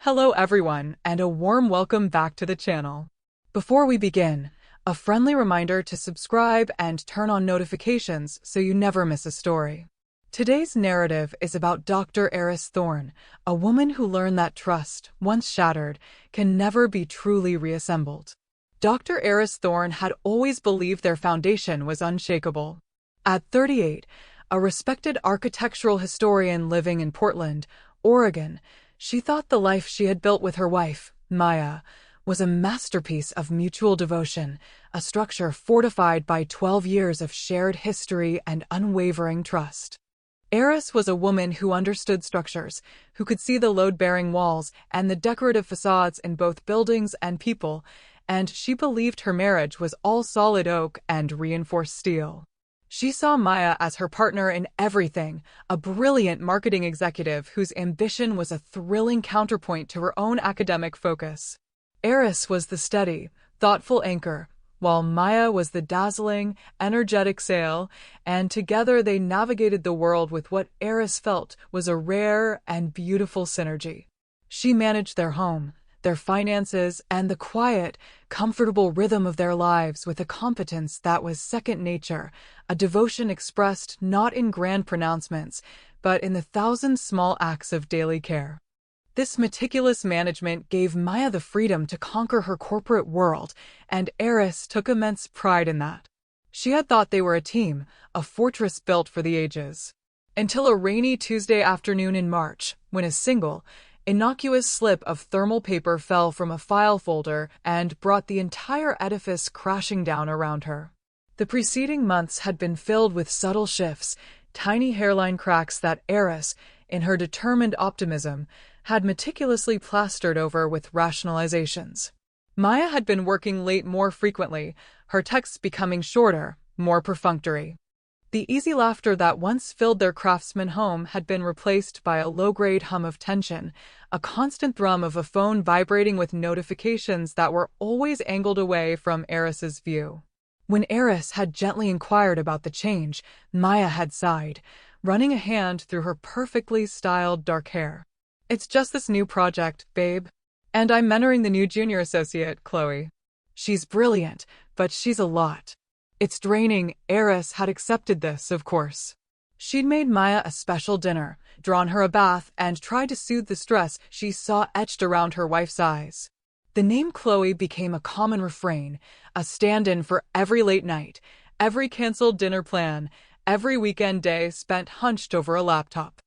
Hello everyone, and a warm welcome back to the channel. Before we begin, a friendly reminder to subscribe and turn on notifications so you never miss a story. Today's narrative is about Dr. Eris Thorne, a woman who learned that trust, once shattered, can never be truly reassembled. Dr. Eris Thorne had always believed their foundation was unshakable. At 38, a respected architectural historian living in Portland, Oregon, she thought the life she had built with her wife, Maya, was a masterpiece of mutual devotion, a structure fortified by 12 years of shared history and unwavering trust. Eris was a woman who understood structures, who could see the load-bearing walls and the decorative facades in both buildings and people, and she believed her marriage was all solid oak and reinforced steel. She saw Maya as her partner in everything, a brilliant marketing executive whose ambition was a thrilling counterpoint to her own academic focus. Eris was the steady, thoughtful anchor, while Maya was the dazzling, energetic sail, and together they navigated the world with what Eris felt was a rare and beautiful synergy. She managed their home, their finances, and the quiet, comfortable rhythm of their lives with a competence that was second nature, a devotion expressed not in grand pronouncements, but in the thousand small acts of daily care. This meticulous management gave Maya the freedom to conquer her corporate world, and Eris took immense pride in that. She had thought they were a team, a fortress built for the ages. Until a rainy Tuesday afternoon in March, when a single, innocuous slip of thermal paper fell from a file folder and brought the entire edifice crashing down around her. The preceding months had been filled with subtle shifts, tiny hairline cracks that Eris, in her determined optimism, had meticulously plastered over with rationalizations. Maya had been working late more frequently, her texts becoming shorter, more perfunctory. The easy laughter that once filled their craftsman home had been replaced by a low-grade hum of tension, a constant thrum of a phone vibrating with notifications that were always angled away from Eris's view. When Eris had gently inquired about the change, Maya had sighed, running a hand through her perfectly styled dark hair. "It's just this new project, babe. And I'm mentoring the new junior associate, Chloe. She's brilliant, but she's a lot. It's draining." Eris had accepted this, of course. She'd made Maya a special dinner, drawn her a bath, and tried to soothe the stress she saw etched around her wife's eyes. The name Chloe became a common refrain, a stand-in for every late night, every canceled dinner plan, every weekend day spent hunched over a laptop.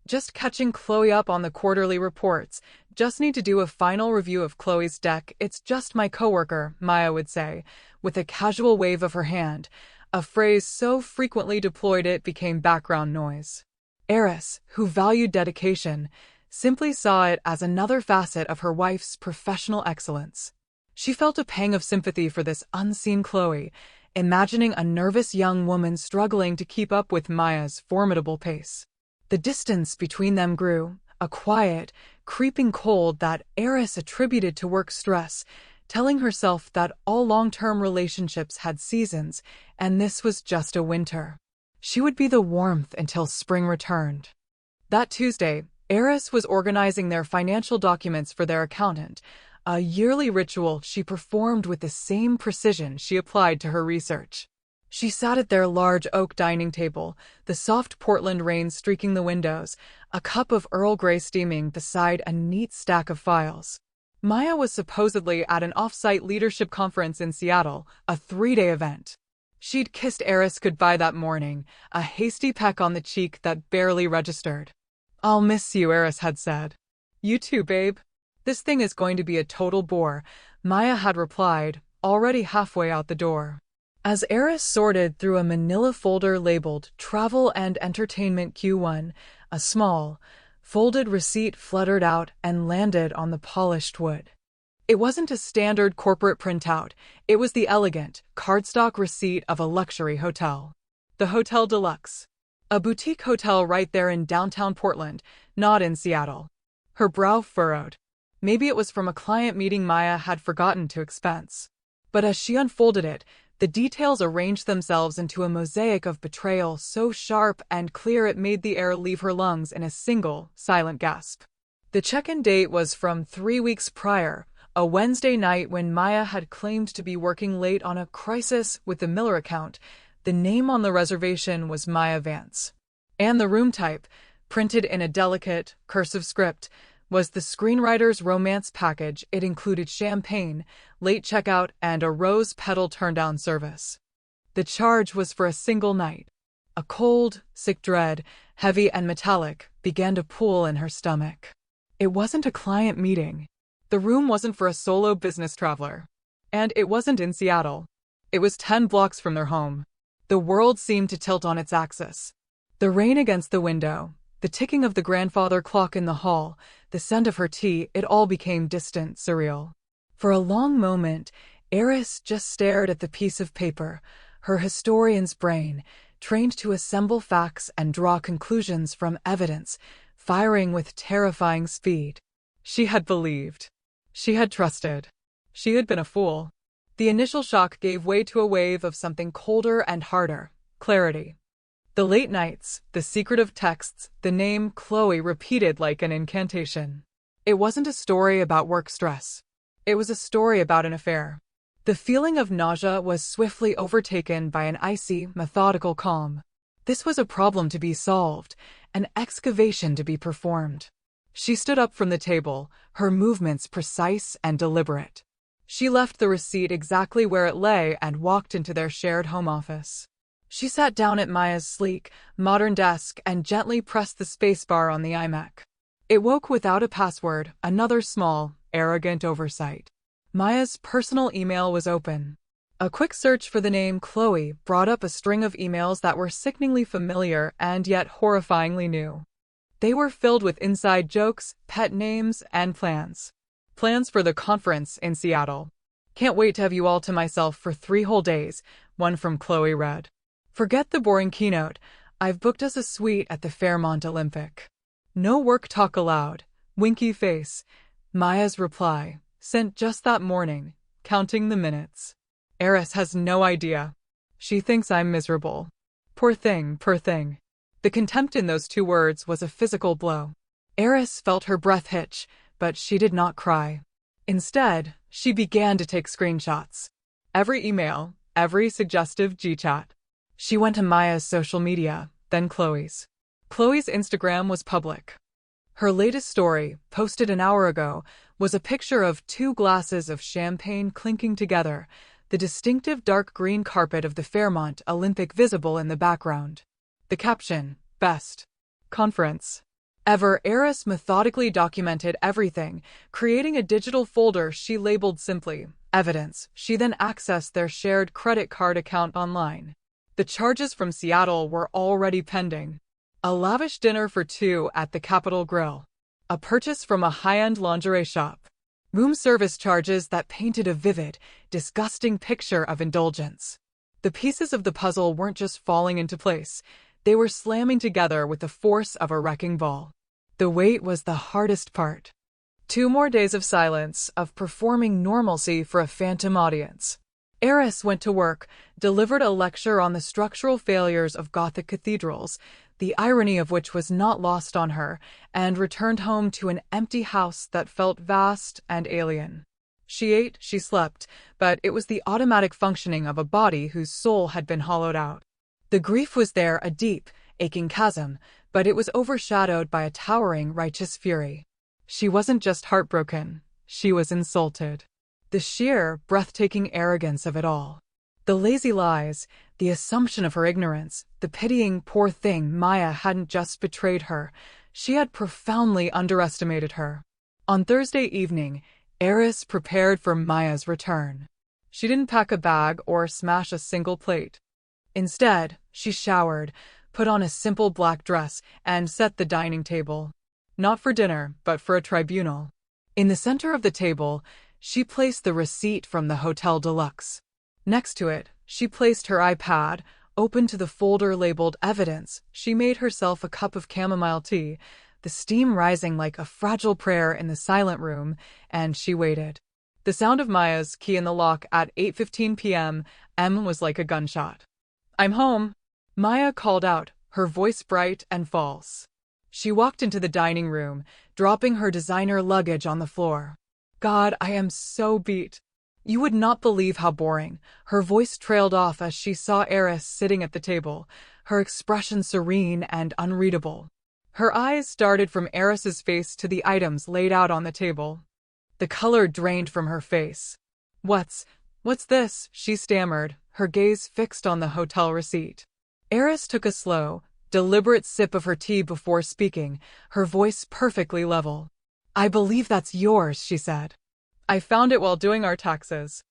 "Just catching Chloe up on the quarterly reports. Just need to do a final review of Chloe's deck. It's just my coworker," Maya would say, with a casual wave of her hand, a phrase so frequently deployed it became background noise. Eris, who valued dedication, simply saw it as another facet of her wife's professional excellence. She felt a pang of sympathy for this unseen Chloe, imagining a nervous young woman struggling to keep up with Maya's formidable pace. The distance between them grew, a quiet, creeping cold that Eris attributed to work stress, telling herself that all long-term relationships had seasons, and this was just a winter. She would be the warmth until spring returned. That Tuesday, Eris was organizing their financial documents for their accountant, a yearly ritual she performed with the same precision she applied to her research. She sat at their large oak dining table, the soft Portland rain streaking the windows, a cup of Earl Grey steaming beside a neat stack of files. Maya was supposedly at an off-site leadership conference in Seattle, a 3-day event. She'd kissed Eris goodbye that morning, a hasty peck on the cheek that barely registered. "I'll miss you," Eris had said. "You too, babe. This thing is going to be a total bore," Maya had replied, already halfway out the door. As Eris sorted through a manila folder labeled Travel and Entertainment Q1, a small, folded receipt fluttered out and landed on the polished wood. It wasn't a standard corporate printout, it was the elegant, cardstock receipt of a luxury hotel. The Hotel Deluxe. A boutique hotel right there in downtown Portland, not in Seattle. Her brow furrowed. Maybe it was from a client meeting Maya had forgotten to expense. But as she unfolded it, the details arranged themselves into a mosaic of betrayal so sharp and clear it made the air leave her lungs in a single, silent gasp. The check-in date was from 3 weeks prior, a Wednesday night when Maya had claimed to be working late on a crisis with the Miller account. The name on the reservation was Maya Vance. And the room type, printed in a delicate, cursive script, was the screenwriter's romance package. It included champagne, late checkout, and a rose petal turn-down service. The charge was for a single night. A cold, sick dread, heavy and metallic, began to pool in her stomach. It wasn't a client meeting. The room wasn't for a solo business traveler. And it wasn't in Seattle. It was 10 blocks from their home. The world seemed to tilt on its axis. The rain against the window, the ticking of the grandfather clock in the hall, the scent of her tea, it all became distant, surreal. For a long moment, Eris just stared at the piece of paper, her historian's brain, trained to assemble facts and draw conclusions from evidence, firing with terrifying speed. She had believed. She had trusted. She had been a fool. The initial shock gave way to a wave of something colder and harder: clarity. The late nights, the secretive texts, the name Chloe repeated like an incantation. It wasn't a story about work stress. It was a story about an affair. The feeling of nausea was swiftly overtaken by an icy, methodical calm. This was a problem to be solved, an excavation to be performed. She stood up from the table, her movements precise and deliberate. She left the receipt exactly where it lay and walked into their shared home office. She sat down at Maya's sleek, modern desk and gently pressed the spacebar on the iMac. It woke without a password, another small, arrogant oversight. Maya's personal email was open. A quick search for the name Chloe brought up a string of emails that were sickeningly familiar and yet horrifyingly new. They were filled with inside jokes, pet names, and plans. Plans for the conference in Seattle. Can't wait to have you all to myself for 3 whole days, one from Chloe read. Forget the boring keynote. I've booked us a suite at the Fairmont Olympic. No work talk allowed. Winky face. Maya's reply, sent just that morning, counting the minutes. Eris has no idea. She thinks I'm miserable. Poor thing, poor thing. The contempt in those 2 words was a physical blow. Eris felt her breath hitch, but she did not cry. Instead, she began to take screenshots. Every email, every suggestive G-chat. She went to Maya's social media, then Chloe's. Chloe's Instagram was public. Her latest story, posted an hour ago, was a picture of 2 glasses of champagne clinking together, the distinctive dark green carpet of the Fairmont Olympic visible in the background. The caption, best conference ever. Eris methodically documented everything, creating a digital folder she labeled simply, evidence. She then accessed their shared credit card account online. The charges from Seattle were already pending. A lavish dinner for 2 at the Capitol Grill. A purchase from a high-end lingerie shop. Room service charges that painted a vivid, disgusting picture of indulgence. The pieces of the puzzle weren't just falling into place. They were slamming together with the force of a wrecking ball. The wait was the hardest part. 2 more days of silence, of performing normalcy for a phantom audience. Eris went to work, delivered a lecture on the structural failures of Gothic cathedrals, the irony of which was not lost on her, and returned home to an empty house that felt vast and alien. She ate, she slept, but it was the automatic functioning of a body whose soul had been hollowed out. The grief was there, a deep, aching chasm, but it was overshadowed by a towering, righteous fury. She wasn't just heartbroken, she was insulted. The sheer, breathtaking arrogance of it all. The lazy lies, the assumption of her ignorance, the pitying poor thing. Maya hadn't just betrayed her, she had profoundly underestimated her. On Thursday evening, Eris prepared for Maya's return. She didn't pack a bag or smash a single plate. Instead, she showered, put on a simple black dress, and set the dining table. Not for dinner, but for a tribunal. In the center of the table, she placed the receipt from the Hotel Deluxe. Next to it, she placed her iPad, open to the folder labeled Evidence. She made herself a cup of chamomile tea, the steam rising like a fragile prayer in the silent room, and she waited. The sound of Maya's key in the lock at 8:15 p.m. was like a gunshot. "I'm home," Maya called out, her voice bright and false. She walked into the dining room, dropping her designer luggage on the floor. God, I am so beat. You would not believe how boring. Her voice trailed off as she saw Eris sitting at the table, her expression serene and unreadable. Her eyes darted from Eris's face to the items laid out on the table. The color drained from her face. What's this? She stammered, her gaze fixed on the hotel receipt. Eris took a slow, deliberate sip of her tea before speaking, her voice perfectly level. I believe that's yours, she said. I found it while doing our taxes.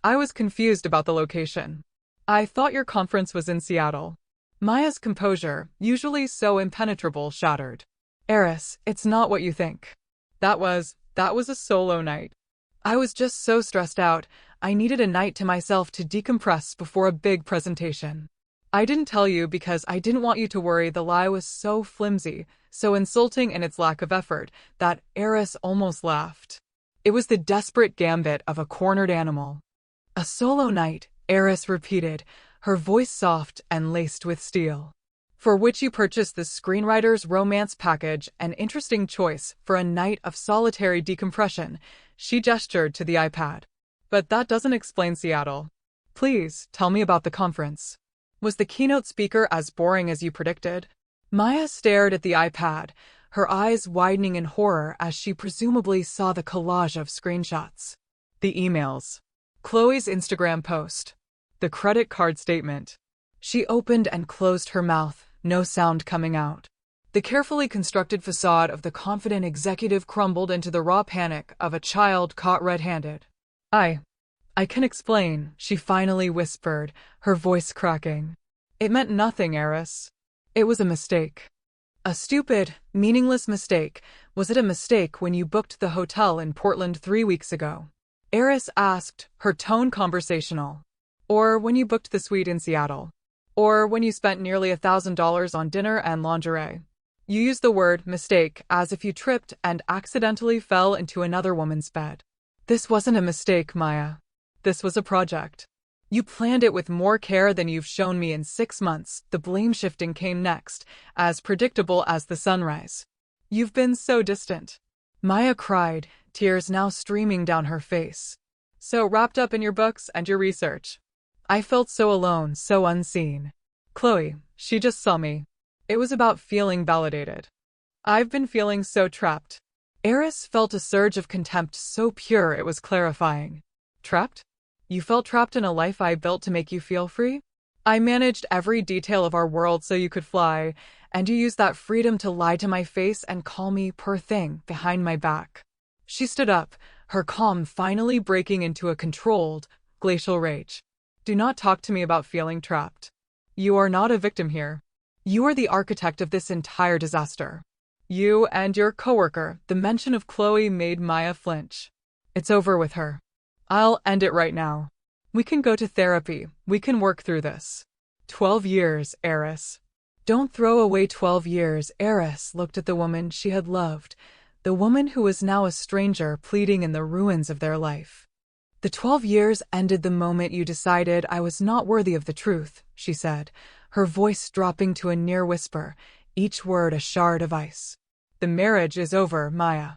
I was confused about the location. I thought your conference was in Seattle. Maya's composure, usually so impenetrable, shattered. Eris, it's not what you think. That was a solo night. I was just so stressed out, I needed a night to myself to decompress before a big presentation. I didn't tell you because I didn't want you to worry. The lie was so flimsy, so insulting in its lack of effort, that Eris almost laughed. It was the desperate gambit of a cornered animal. A solo night, Eris repeated, her voice soft and laced with steel. For which you purchased the screenwriter's romance package, an interesting choice for a night of solitary decompression. She gestured to the iPad. But that doesn't explain Seattle. Please, tell me about the conference. Was the keynote speaker as boring as you predicted? Maya stared at the iPad, her eyes widening in horror as she presumably saw the collage of screenshots. The emails. Chloe's Instagram post. The credit card statement. She opened and closed her mouth, no sound coming out. The carefully constructed facade of the confident executive crumbled into the raw panic of a child caught red-handed. I can explain, she finally whispered, her voice cracking. It meant nothing, Eris. It was a mistake. A stupid, meaningless mistake. Was it a mistake when you booked the hotel in Portland 3 weeks ago? Eris asked, her tone conversational. Or when you booked the suite in Seattle? Or when you spent nearly $1,000 on dinner and lingerie? You used the word mistake as if you tripped and accidentally fell into another woman's bed. This wasn't a mistake, Maya. This was a project. You planned it with more care than you've shown me in 6 months. The blame shifting came next, as predictable as the sunrise. You've been so distant. Maya cried, tears now streaming down her face. So wrapped up in your books and your research. I felt so alone, so unseen. Chloe, she just saw me. It was about feeling validated. I've been feeling so trapped. Eris felt a surge of contempt so pure it was clarifying. Trapped? You felt trapped in a life I built to make you feel free? I managed every detail of our world so you could fly, and you used that freedom to lie to my face and call me poor thing behind my back. She stood up, her calm finally breaking into a controlled, glacial rage. Do not talk to me about feeling trapped. You are not a victim here. You are the architect of this entire disaster. You and your coworker. The mention of Chloe made Maya flinch. It's over with her. I'll end it right now. We can go to therapy. We can work through this. 12 years, Eris. Don't throw away 12 years. Eris looked at the woman she had loved, the woman who was now a stranger pleading in the ruins of their life. The 12 years ended the moment you decided I was not worthy of the truth, she said, her voice dropping to a near whisper, each word a shard of ice. The marriage is over, Maya.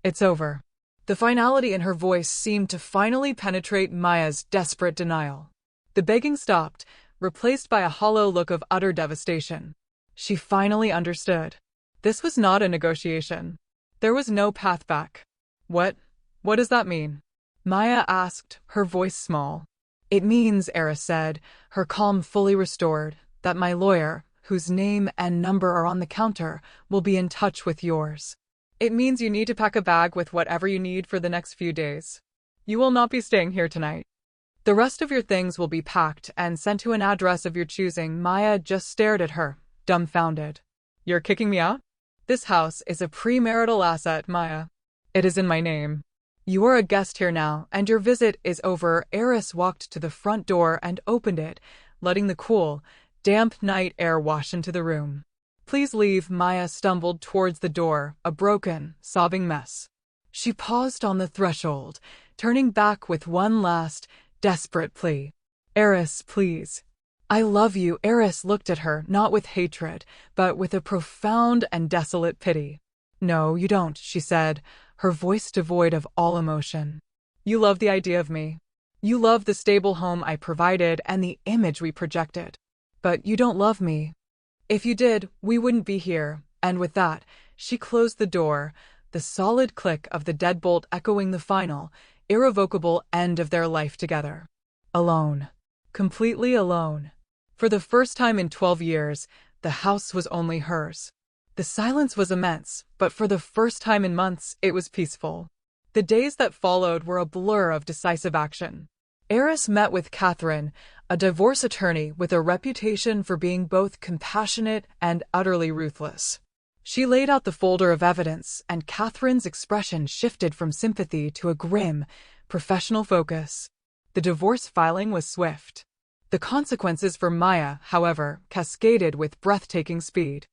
It's over. The finality in her voice seemed to finally penetrate Maya's desperate denial. The begging stopped, replaced by a hollow look of utter devastation. She finally understood. This was not a negotiation. There was no path back. What does that mean? Maya asked, her voice small. It means, Eris said, her calm fully restored, that my lawyer, whose name and number are on the counter, will be in touch with yours. It means you need to pack a bag with whatever you need for the next few days. You will not be staying here tonight. The rest of your things will be packed and sent to an address of your choosing. Maya just stared at her, dumbfounded. You're kicking me out? This house is a premarital asset, Maya. It is in my name. You are a guest here now, and your visit is over. Eris walked to the front door and opened it, letting the cool, damp night air wash into the room. Please leave. Maya stumbled towards the door, a broken, sobbing mess. She paused on the threshold, turning back with one last, desperate plea. Eris, please. I love you. Eris looked at her, not with hatred, but with a profound and desolate pity. No, you don't, she said, her voice devoid of all emotion. You love the idea of me. You love the stable home I provided and the image we projected. But you don't love me. If you did, we wouldn't be here. And with that, she closed the door, the solid click of the deadbolt echoing the final, irrevocable end of their life together. Alone. Completely alone. For the first time in 12 years, the house was only hers. The silence was immense, but for the first time in months, it was peaceful. The days that followed were a blur of decisive action. Eris met with Catherine, a divorce attorney with a reputation for being both compassionate and utterly ruthless. She laid out the folder of evidence, and Catherine's expression shifted from sympathy to a grim, professional focus. The divorce filing was swift. The consequences for Maya, however, cascaded with breathtaking speed.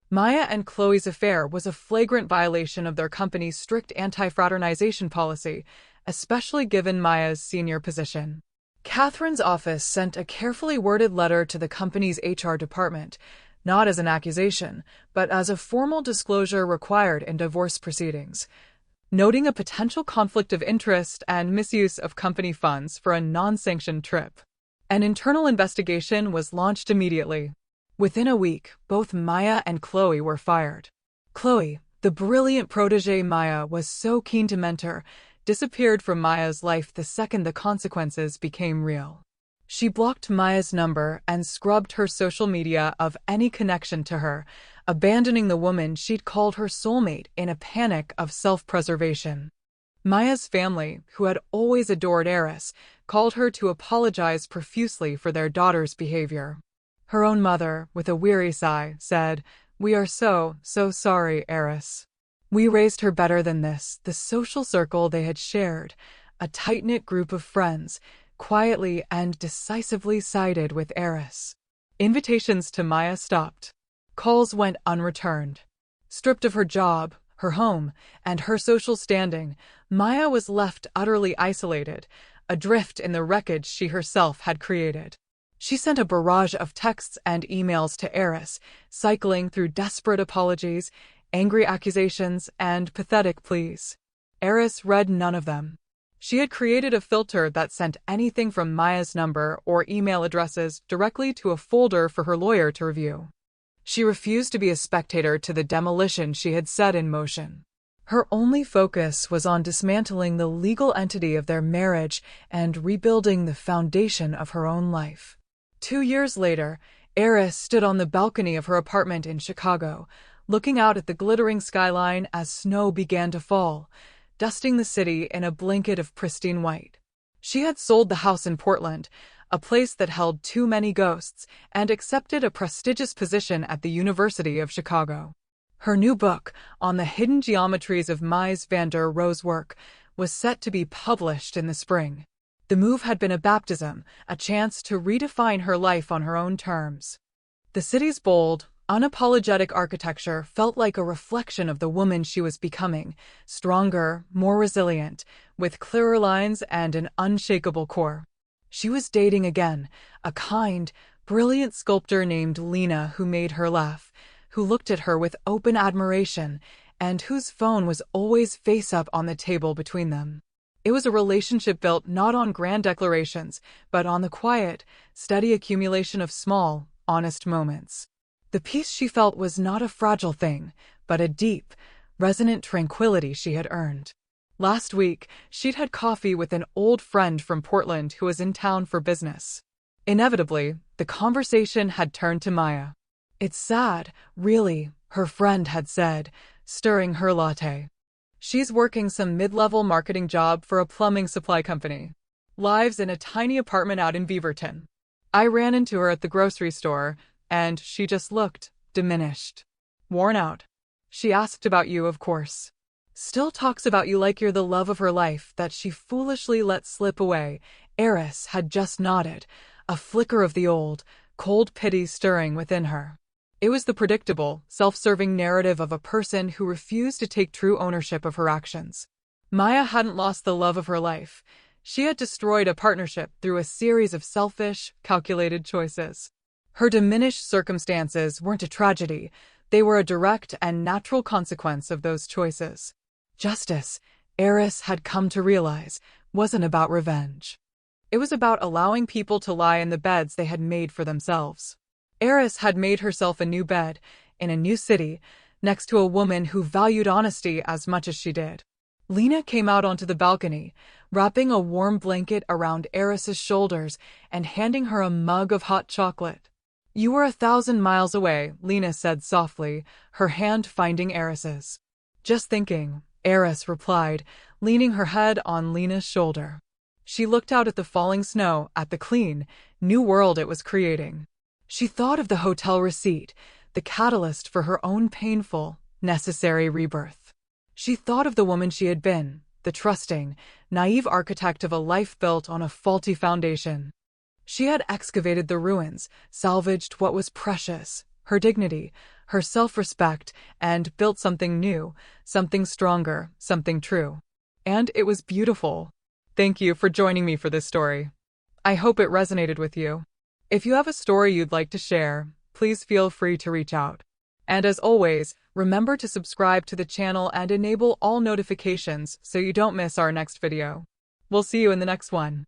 Maya and Chloe's affair was a flagrant violation of their company's strict anti-fraternization policy, especially given Maya's senior position. Catherine's office sent a carefully worded letter to the company's HR department, not as an accusation, but as a formal disclosure required in divorce proceedings, noting a potential conflict of interest and misuse of company funds for a non-sanctioned trip. An internal investigation was launched immediately. Within a week, both Maya and Chloe were fired. Chloe, the brilliant protégée Maya was so keen to mentor, disappeared from Maya's life the second the consequences became real. She blocked Maya's number and scrubbed her social media of any connection to her, abandoning the woman she'd called her soulmate in a panic of self-preservation. Maya's family, who had always adored Eris, called her to apologize profusely for their daughter's behavior. Her own mother, with a weary sigh, said, "We are so sorry, Eris. We raised her better than this." The social circle they had shared, a tight-knit group of friends, quietly and decisively sided with Eris. Invitations to Maya stopped. Calls went unreturned. Stripped of her job, her home, and her social standing, Maya was left utterly isolated, adrift in the wreckage she herself had created. She sent a barrage of texts and emails to Eris, cycling through desperate apologies, angry accusations, and pathetic pleas. Eris read none of them. She had created a filter that sent anything from Maya's number or email addresses directly to a folder for her lawyer to review. She refused to be a spectator to the demolition she had set in motion. Her only focus was on dismantling the legal entity of their marriage and rebuilding the foundation of her own life. 2 years later, Eris stood on the balcony of her apartment in Chicago, looking out at the glittering skyline as snow began to fall, dusting the city in a blanket of pristine white. She had sold the house in Portland, a place that held too many ghosts, and accepted a prestigious position at the University of Chicago. Her new book, on the hidden geometries of Mies van der Rohe's work, was set to be published in the spring. The move had been a baptism, a chance to redefine her life on her own terms. The city's bold, unapologetic architecture felt like a reflection of the woman she was becoming, stronger, more resilient, with clearer lines and an unshakable core. She was dating again, a kind, brilliant sculptor named Lena who made her laugh, who looked at her with open admiration, and whose phone was always face up on the table between them. It was a relationship built not on grand declarations, but on the quiet, steady accumulation of small, honest moments. The peace she felt was not a fragile thing, but a deep, resonant tranquility she had earned. Last week, she'd had coffee with an old friend from Portland who was in town for business. Inevitably, the conversation had turned to Maya. "It's sad, really," her friend had said, stirring her latte. "She's working some mid-level marketing job for a plumbing supply company. Lives in a tiny apartment out in Beaverton. I ran into her at the grocery store, and she just looked diminished. Worn out. She asked about you, of course. Still talks about you like you're the love of her life that she foolishly let slip away." Eris had just nodded, a flicker of the old, cold pity stirring within her. It was the predictable, self-serving narrative of a person who refused to take true ownership of her actions. Maya hadn't lost the love of her life. She had destroyed a partnership through a series of selfish, calculated choices. Her diminished circumstances weren't a tragedy, they were a direct and natural consequence of those choices. Justice, Eris had come to realize, wasn't about revenge. It was about allowing people to lie in the beds they had made for themselves. Eris had made herself a new bed, in a new city, next to a woman who valued honesty as much as she did. Lena came out onto the balcony, wrapping a warm blanket around Eris's shoulders and handing her a mug of hot chocolate. "You were 1,000 miles away," Lena said softly, her hand finding Eris's. "Just thinking," Eris replied, leaning her head on Lena's shoulder. She looked out at the falling snow, at the clean, new world it was creating. She thought of the hotel receipt, the catalyst for her own painful, necessary rebirth. She thought of the woman she had been, the trusting, naive architect of a life built on a faulty foundation. She had excavated the ruins, salvaged what was precious, her dignity, her self-respect, and built something new, something stronger, something true. And it was beautiful. Thank you for joining me for this story. I hope it resonated with you. If you have a story you'd like to share, please feel free to reach out. And as always, remember to subscribe to the channel and enable all notifications so you don't miss our next video. We'll see you in the next one.